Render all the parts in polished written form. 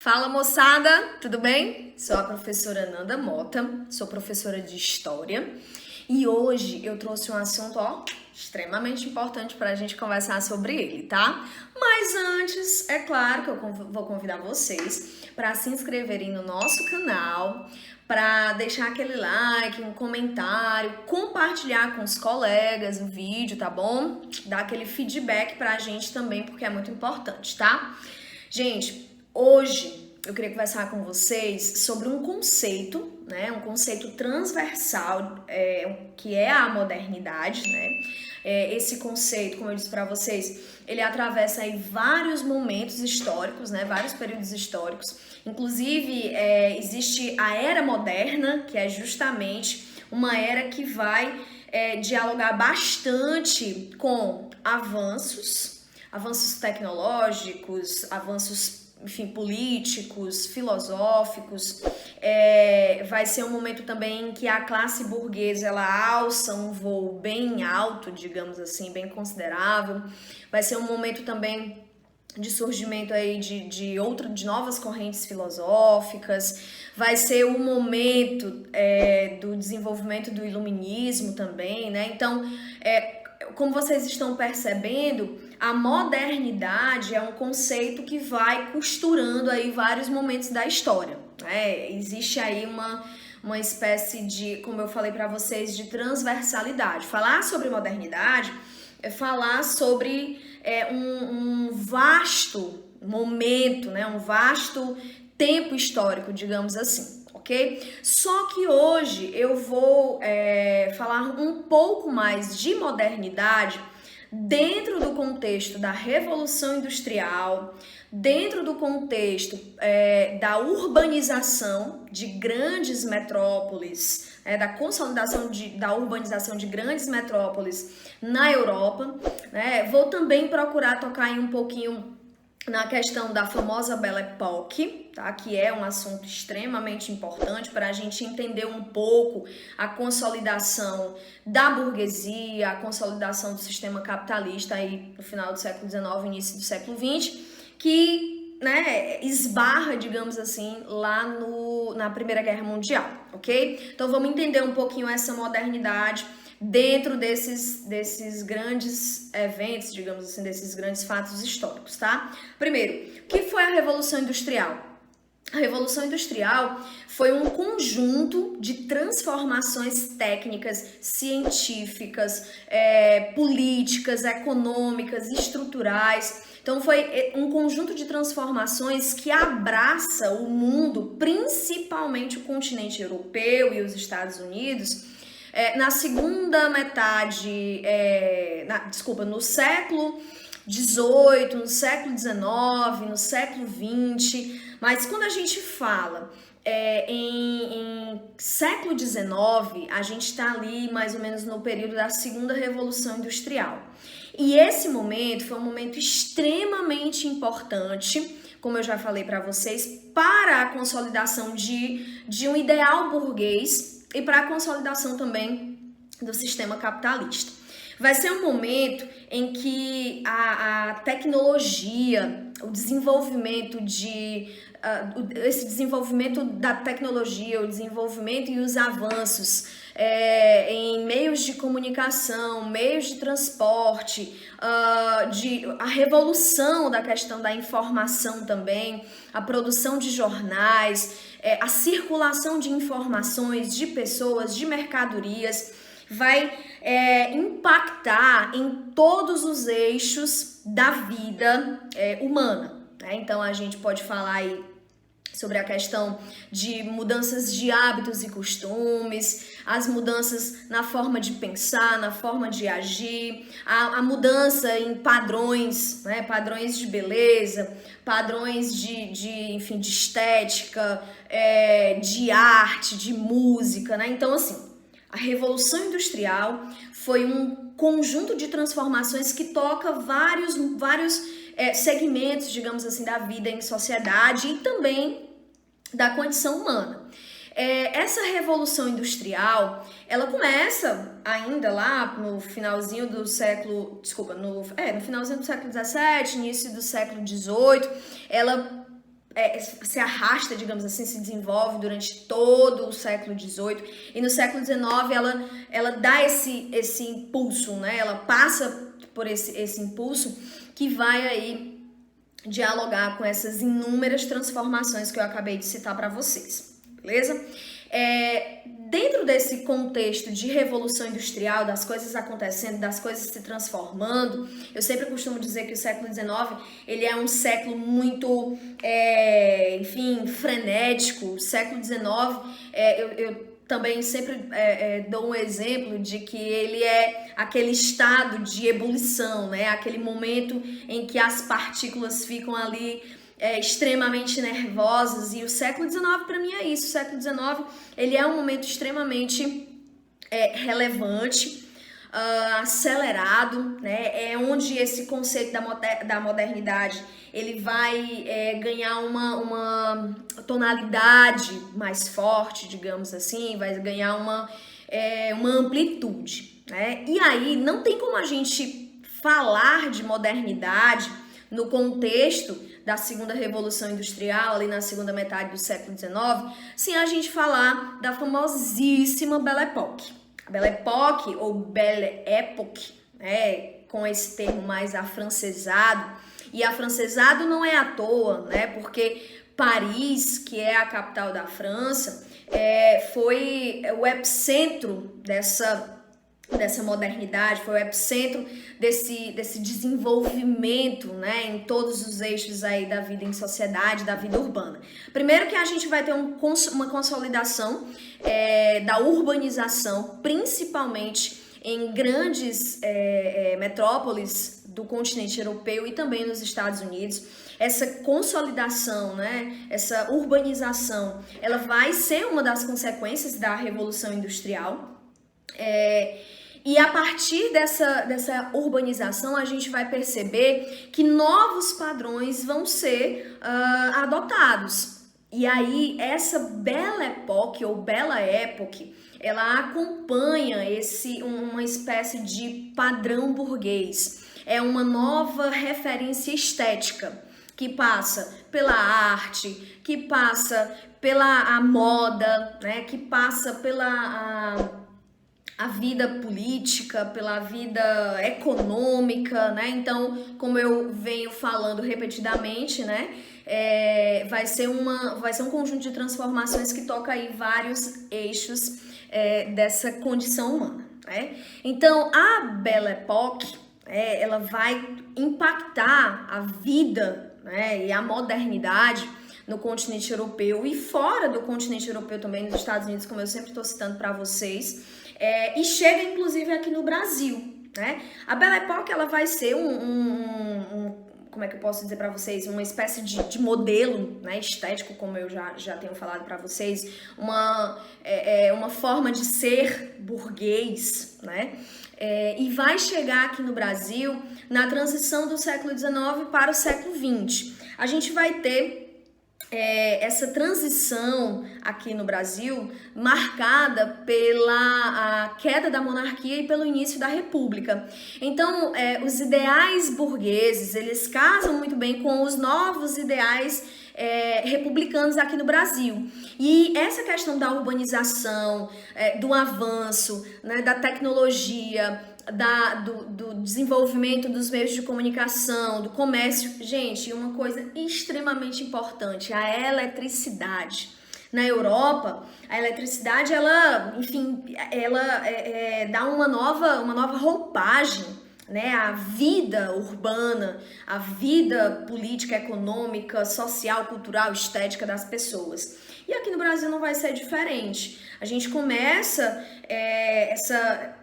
Fala moçada, tudo bem? Sou a professora Nanda Mota, sou professora de História e hoje eu trouxe um assunto extremamente importante para a gente conversar sobre ele, tá? Mas antes, é claro que eu vou convidar vocês para se inscreverem no nosso canal, para deixar aquele like, um comentário, compartilhar com os colegas o vídeo, tá bom? Dar aquele feedback pra gente também, porque é muito importante, tá? Gente, hoje eu queria conversar com vocês sobre um conceito, né? Um conceito transversal, que é a modernidade, né? Esse conceito, como eu disse para vocês, ele atravessa aí vários momentos históricos, né? Vários períodos históricos. Inclusive, existe a Era Moderna, que é justamente uma era que vai dialogar bastante com avanços tecnológicos, avanços, enfim, políticos, filosóficos. Vai ser um momento também em que a classe burguesa ela alça um voo bem alto, digamos assim, bem considerável. Vai ser um momento também de surgimento aí de novas correntes filosóficas. Vai ser o momento do desenvolvimento do iluminismo também, né? Então, como vocês estão percebendo, a modernidade é um conceito que vai costurando aí vários momentos da história, né? Existe aí uma espécie de, como eu falei para vocês, de transversalidade. Falar sobre modernidade é falar sobre um vasto momento, né? Um vasto tempo histórico, digamos assim. Ok? Só que hoje eu vou falar um pouco mais de modernidade dentro do contexto da Revolução Industrial, dentro do contexto da urbanização de grandes metrópoles, da consolidação da urbanização de grandes metrópoles na Europa, né? Vou também procurar tocar em um pouquinho na questão da famosa Belle Époque, tá? Que é um assunto extremamente importante para a gente entender um pouco a consolidação da burguesia, a consolidação do sistema capitalista aí no final do século XIX, início do século XX, que, né, esbarra, digamos assim, lá na Primeira Guerra Mundial, ok? Então vamos entender um pouquinho essa modernidade dentro desses grandes eventos, digamos assim, desses grandes fatos históricos, tá? Primeiro, o que foi a Revolução Industrial? A Revolução Industrial foi um conjunto de transformações técnicas, científicas, políticas, econômicas, estruturais. Então foi um conjunto de transformações que abraça o mundo, principalmente o continente europeu e os Estados Unidos, na segunda metade, no século XVIII, no século XIX, no século XX, mas quando a gente fala em século XIX, a gente está ali mais ou menos no período da segunda Revolução Industrial. E esse momento foi um momento extremamente importante, como eu já falei para vocês, para a consolidação de um ideal burguês e para a consolidação também do sistema capitalista. Vai ser um momento em que a tecnologia, o desenvolvimento esse desenvolvimento da tecnologia, o desenvolvimento e os avanços em meios de comunicação, meios de transporte, a revolução da questão da informação também, a produção de jornais, a circulação de informações, de pessoas, de mercadorias, vai impactar em todos os eixos da vida humana, né? Então a gente pode falar aí sobre a questão de mudanças de hábitos e costumes, as mudanças na forma de pensar, na forma de agir, a mudança em padrões, né? Padrões de beleza, padrões enfim, de estética, de arte, de música, né? Então, assim, a Revolução Industrial foi um conjunto de transformações que toca vários segmentos, digamos assim, da vida em sociedade e também da condição humana. Essa Revolução Industrial, ela começa ainda lá no finalzinho do século, no finalzinho do século XVII, início do século XVIII, ela se arrasta, digamos assim, se desenvolve durante todo o século XVIII, e no século XIX ela dá esse impulso, né? Ela passa por esse impulso que vai aí dialogar com essas inúmeras transformações que eu acabei de citar para vocês, beleza? Dentro desse contexto de revolução industrial, das coisas acontecendo, das coisas se transformando, eu sempre costumo dizer que o século XIX ele é um século muito, enfim, frenético. O século XIX, eu também sempre dou um exemplo de que ele é aquele estado de ebulição, né? Aquele momento em que as partículas ficam ali extremamente nervosas, e o século XIX para mim é isso. O século XIX ele é um momento extremamente relevante, acelerado, né? É onde esse conceito da modernidade ele vai ganhar uma tonalidade mais forte, digamos assim, vai ganhar uma amplitude, né? E aí não tem como a gente falar de modernidade no contexto da segunda revolução industrial, ali na segunda metade do século XIX, sem a gente falar da famosíssima Belle Époque. A Belle Époque, ou Belle Époque, né, com esse termo mais afrancesado, e afrancesado não é à toa, né, porque Paris, que é a capital da França, foi o epicentro dessa modernidade, foi o epicentro desse desenvolvimento, né, em todos os eixos aí da vida em sociedade, da vida urbana. Primeiro que a gente vai ter uma consolidação da urbanização, principalmente em grandes metrópoles do continente europeu e também nos Estados Unidos. Essa consolidação, né, essa urbanização, ela vai ser uma das consequências da Revolução Industrial. E a partir dessa urbanização, a gente vai perceber que novos padrões vão ser adotados. E aí, essa Belle Époque, ou Belle Époque, ela acompanha uma espécie de padrão burguês. É uma nova referência estética, que passa pela arte, que passa pela moda, né, que passa pela a vida política, pela vida econômica, né? Então, como eu venho falando repetidamente, né? Vai ser um conjunto de transformações que toca aí vários eixos dessa condição humana, né? Então, a Belle Époque, ela vai impactar a vida, né, e a modernidade no continente europeu e fora do continente europeu também, nos Estados Unidos, como eu sempre estou citando para vocês. E chega inclusive aqui no Brasil, né? A Belle Époque ela vai ser como é que eu posso dizer para vocês, uma espécie de modelo, né, estético, como eu já tenho falado para vocês, uma forma de ser burguês, né? E vai chegar aqui no Brasil na transição do século XIX para o século XX. A gente vai ter essa transição aqui no Brasil marcada pela queda da monarquia e pelo início da república. Então, os ideais burgueses, eles casam muito bem com os novos ideais republicanos aqui no Brasil. E essa questão da urbanização, do avanço, né, da tecnologia, do desenvolvimento dos meios de comunicação, do comércio. Gente, uma coisa extremamente importante, a eletricidade. Na Europa, a eletricidade, ela dá uma nova roupagem, né, a vida urbana, a vida política, econômica, social, cultural, estética das pessoas. E aqui no Brasil não vai ser diferente. A gente começa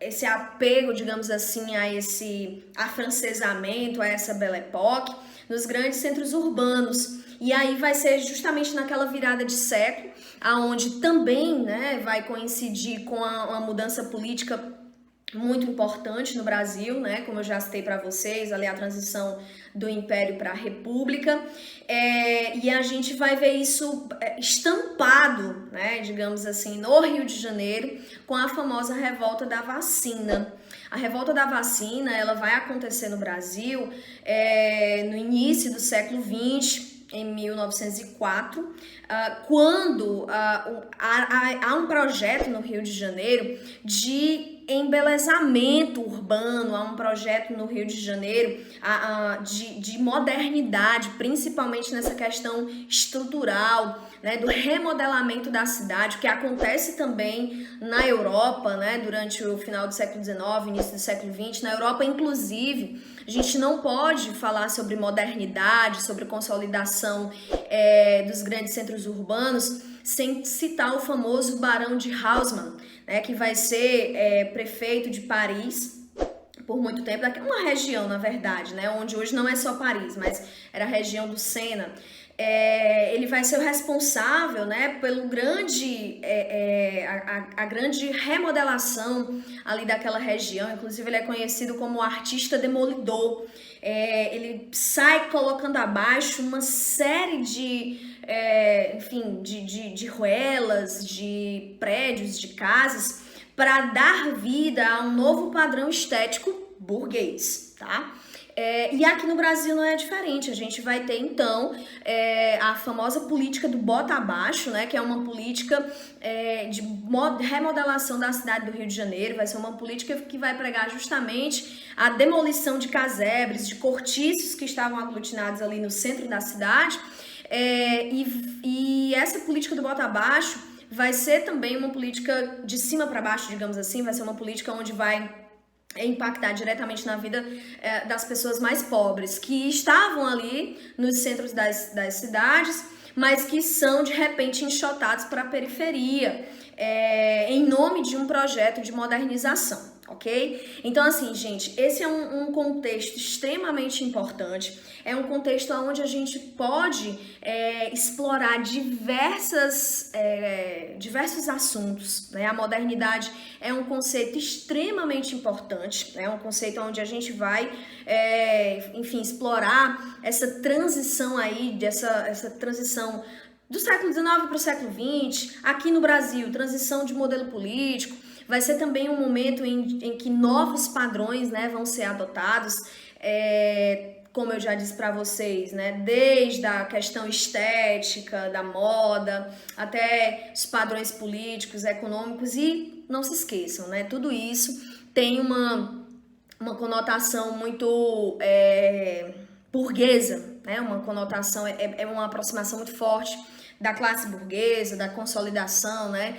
esse apego, digamos assim, a esse afrancesamento, a essa Belle Époque, nos grandes centros urbanos. E aí vai ser justamente naquela virada de século, aonde também, né, vai coincidir com uma mudança política muito importante no Brasil, né? Como eu já citei para vocês, ali a transição do Império para a República, e a gente vai ver isso estampado, né, digamos assim, no Rio de Janeiro, com a famosa revolta da vacina. A revolta da vacina, ela vai acontecer no Brasil no início do século XX, em 1904, quando há um projeto no Rio de Janeiro de embelezamento urbano, há um projeto no Rio de Janeiro de modernidade, principalmente nessa questão estrutural, né, do remodelamento da cidade, que acontece também na Europa, né, durante o final do século XIX, início do século XX. Na Europa, inclusive, a gente não pode falar sobre modernidade, sobre consolidação dos grandes centros urbanos, sem citar o famoso Barão de Haussmann, né, que vai ser prefeito de Paris por muito tempo, uma região, na verdade, né, onde hoje não é só Paris, mas era a região do Sena. Ele vai ser o responsável, né, pelo a grande remodelação ali daquela região. Inclusive, ele é conhecido como o artista demolidor. Ele sai colocando abaixo uma série de ruelas, de prédios, de casas, para dar vida a um novo padrão estético burguês, tá? E aqui no Brasil não é diferente. A gente vai ter, então, a famosa política do bota abaixo, né, que é uma política de remodelação da cidade do Rio de Janeiro. Vai ser uma política que vai pregar justamente a demolição de casebres, de cortiços que estavam aglutinados ali no centro da cidade. E essa política do bota abaixo vai ser também uma política de cima para baixo, digamos assim. Vai ser uma política onde vai impactar diretamente na vida das pessoas mais pobres, que estavam ali nos centros das cidades, mas que são, de repente, enxotados para a periferia, em nome de um projeto de modernização, ok? Então, assim, gente, esse é um contexto extremamente importante, é um contexto onde a gente pode explorar diversos assuntos, né? A modernidade é um conceito extremamente importante, é um conceito onde a gente vai, explorar essa transição aí, essa transição do século XIX para o século XX, aqui no Brasil, transição de modelo político. Vai ser também um momento em que novos padrões, né, vão ser adotados, como eu já disse para vocês, né, desde a questão estética, da moda, até os padrões políticos, econômicos. E não se esqueçam, né, tudo isso tem uma conotação muito burguesa, né, uma conotação, uma aproximação muito forte da classe burguesa, da consolidação, né,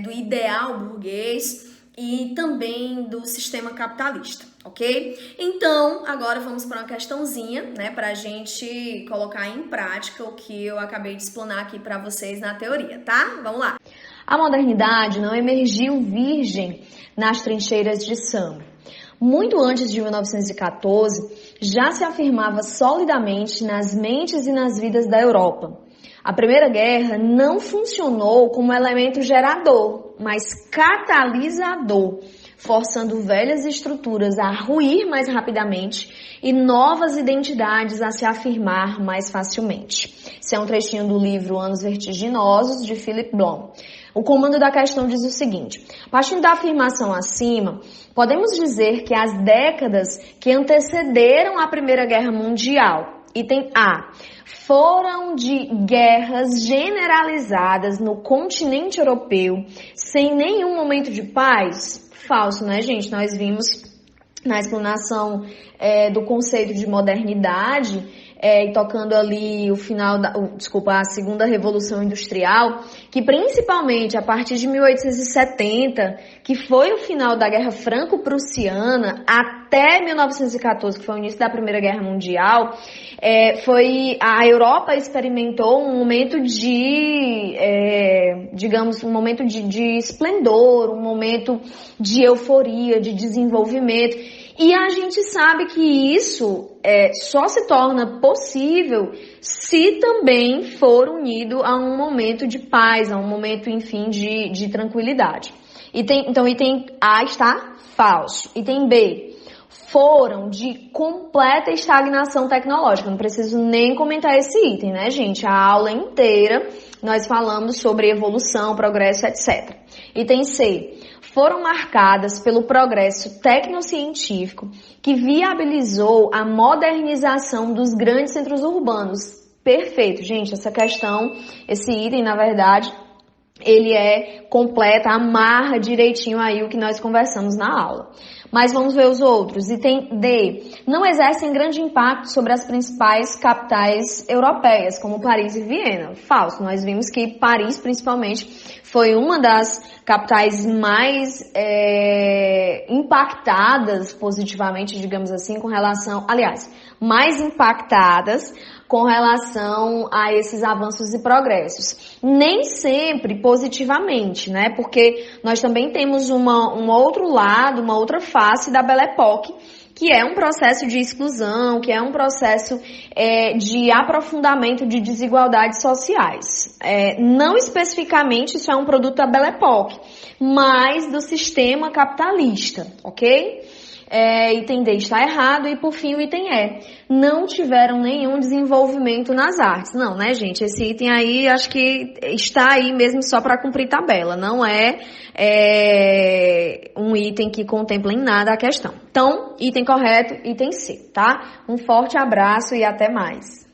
do ideal burguês e também do sistema capitalista, ok? Então, agora vamos para uma questãozinha, né, para a gente colocar em prática o que eu acabei de explanar aqui para vocês na teoria, tá? Vamos lá! A modernidade não emergiu virgem nas trincheiras de samba. Muito antes de 1914, já se afirmava solidamente nas mentes e nas vidas da Europa. A Primeira Guerra não funcionou como elemento gerador, mas catalisador, forçando velhas estruturas a ruir mais rapidamente e novas identidades a se afirmar mais facilmente. Esse é um trechinho do livro Anos Vertiginosos, de Philip Blom. O comando da questão diz o seguinte: partindo da afirmação acima, podemos dizer que as décadas que antecederam a Primeira Guerra Mundial, item A, foram de guerras generalizadas no continente europeu, sem nenhum momento de paz? Falso, né, gente? Nós vimos na explanação do conceito de modernidade, tocando ali a segunda revolução industrial, que principalmente a partir de 1870, que foi o final da Guerra Franco-Prussiana, até 1914, que foi o início da Primeira Guerra Mundial, a Europa experimentou um momento de, um momento de esplendor, um momento de euforia, de desenvolvimento. E a gente sabe que isso só se torna possível se também for unido a um momento de paz, a um momento, enfim, de tranquilidade. Então, item A está falso. Item B, foram de completa estagnação tecnológica. Não preciso nem comentar esse item, né, gente? A aula inteira nós falamos sobre evolução, progresso, etc. Item C, foram marcadas pelo progresso tecnocientífico que viabilizou a modernização dos grandes centros urbanos. Perfeito, gente, essa questão, esse item, na verdade, ele completa, amarra direitinho aí o que nós conversamos na aula. Mas vamos ver os outros. Item D. Não exercem grande impacto sobre as principais capitais europeias, como Paris e Viena. Falso. Nós vimos que Paris, principalmente, foi uma das capitais mais impactadas positivamente, digamos assim, com relação... Aliás, mais impactadas com relação a esses avanços e progressos. Nem sempre positivamente, né? Porque nós também temos um outro lado, uma outra face da Belle Époque, que é um processo de exclusão, que é um processo de aprofundamento de desigualdades sociais. Não especificamente isso é um produto da Belle Époque, mas do sistema capitalista, ok? Item D está errado e, por fim, o item E. Não tiveram nenhum desenvolvimento nas artes. Não, né, gente? Esse item aí, acho que está aí mesmo só para cumprir tabela. Não é um item que contempla em nada a questão. Então, item correto, item C, tá? Um forte abraço e até mais.